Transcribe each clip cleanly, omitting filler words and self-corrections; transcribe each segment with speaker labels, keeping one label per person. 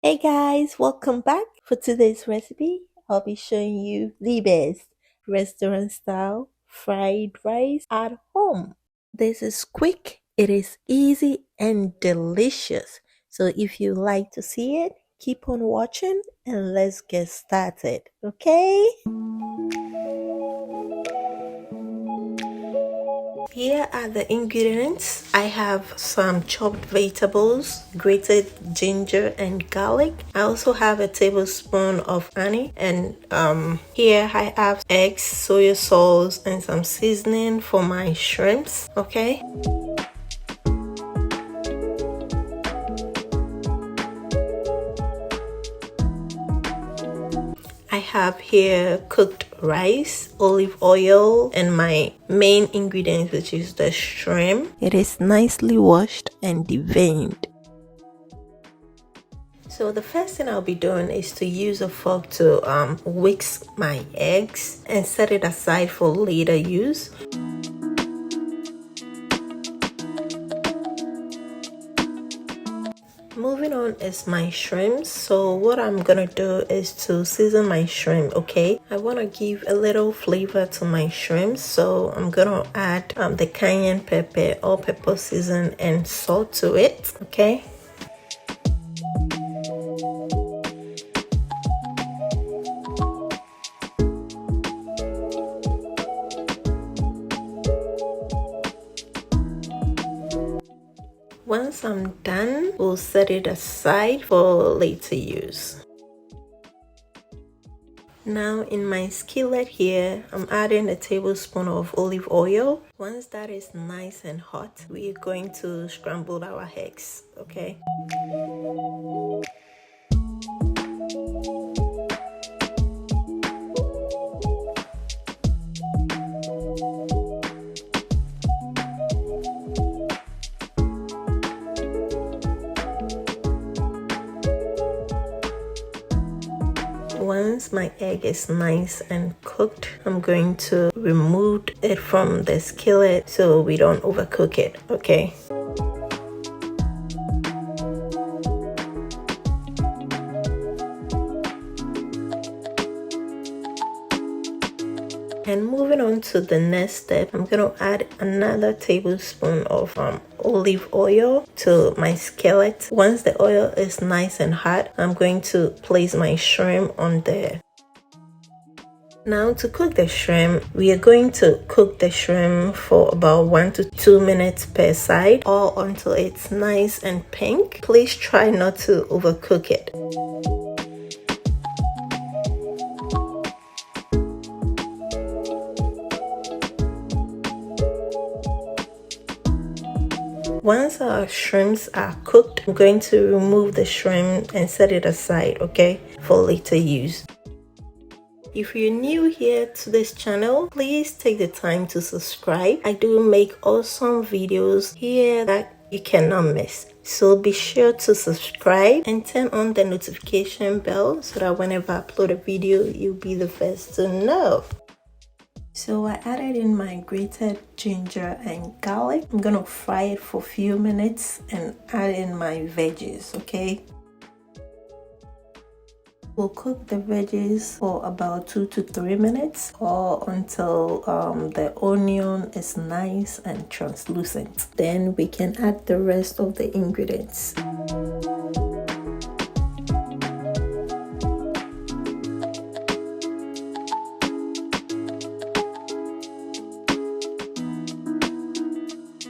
Speaker 1: Hey guys, welcome back. For today's recipe, I'll be showing you the best restaurant style fried rice at home. This is quick, it is easy and delicious. So if you like to see it, keep on watching and let's get started, okay? Here are the ingredients. I have some chopped vegetables, grated ginger and garlic. I also have a tablespoon of honey, and here I have eggs, soy sauce, and some seasoning for my shrimps. Okay. I have here cooked rice, olive oil, and my main ingredient, which is the shrimp. It is nicely washed and deveined. So the first thing I'll be doing is to use a fork to whisk my eggs and set it aside for later use. Moving on is my shrimp. So what I'm gonna do is to season my shrimp. Okay, I want to give a little flavor to my shrimp, so I'm gonna add the cayenne pepper, all pepper season, and salt to it. Okay. Once I'm done, we'll set it aside for later use. Now in my skillet here, I'm adding a tablespoon of olive oil. Once that is nice and hot, we're going to scramble our eggs, okay? Once my egg is nice and cooked, I'm going to remove it from the skillet so we don't overcook it, okay? And moving on to the next step, I'm going to add another tablespoon of olive oil to my skillet. Once the oil is nice and hot, I'm going to place my shrimp on there. Now to cook the shrimp, we are going to cook the shrimp for about 1 to 2 minutes per side, or until it's nice and pink. Please try not to overcook it. Once our shrimps are cooked, I'm going to remove the shrimp and set it aside, okay, for later use. If you're new here to this channel, please take the time to subscribe. I do make awesome videos here that you cannot miss. So be sure to subscribe and turn on the notification bell so that whenever I upload a video, you'll be the first to know. So I added in my grated ginger and garlic. I'm gonna fry it for a few minutes and add in my veggies, okay? We'll cook the veggies for about 2 to 3 minutes, or until the onion is nice and translucent. Then we can add the rest of the ingredients.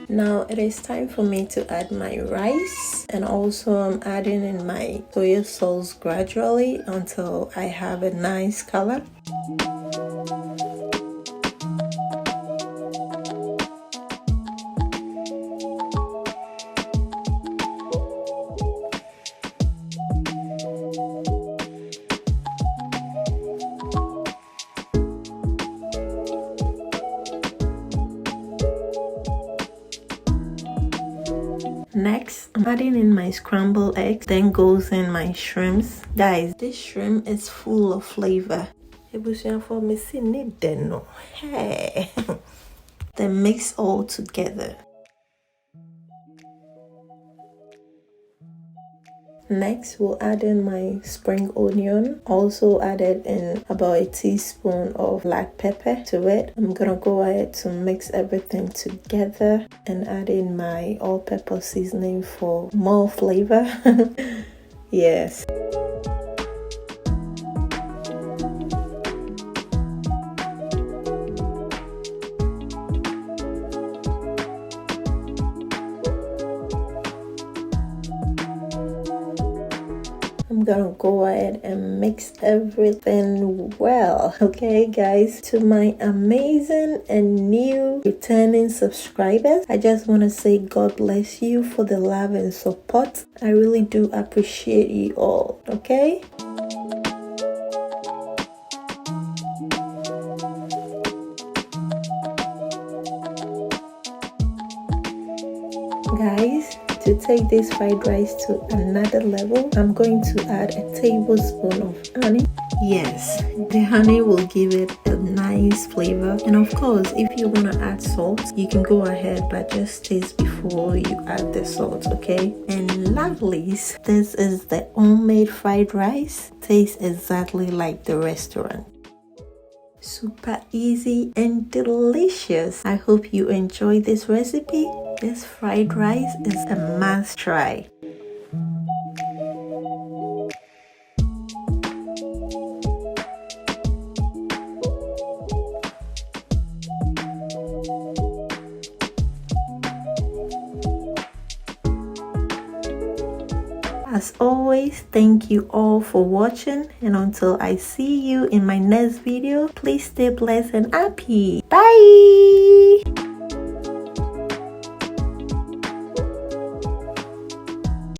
Speaker 1: Now it is time for me to add my rice, and also I'm adding in my soy sauce gradually until I have a nice color. Next, I'm adding in my scrambled eggs, then goes in my shrimps. Guys, this shrimp is full of flavor. For me, hey. Then mix all together. Next, we'll add in my spring onion. Also added in about a teaspoon of black pepper to it. I'm gonna go ahead to mix everything together and add in my all-purpose seasoning for more flavor. Yes. I'm gonna go ahead and mix everything well. Okay guys, to my amazing and new returning subscribers, I just want to say God bless you for the love and support. I really do appreciate you all. Okay, guys, to take this fried rice to another level, I'm going to add a tablespoon of honey. Yes, the honey will give it a nice flavor. And of course, if you want to add salt, you can go ahead, but just taste before you add the salt, okay? And lovelies, this is the homemade fried rice. Tastes exactly like the restaurant. Super easy and delicious. I hope you enjoy this recipe. This fried rice is a must try. As always, thank you all for watching, and until I see you in my next video, please stay blessed and happy. Bye.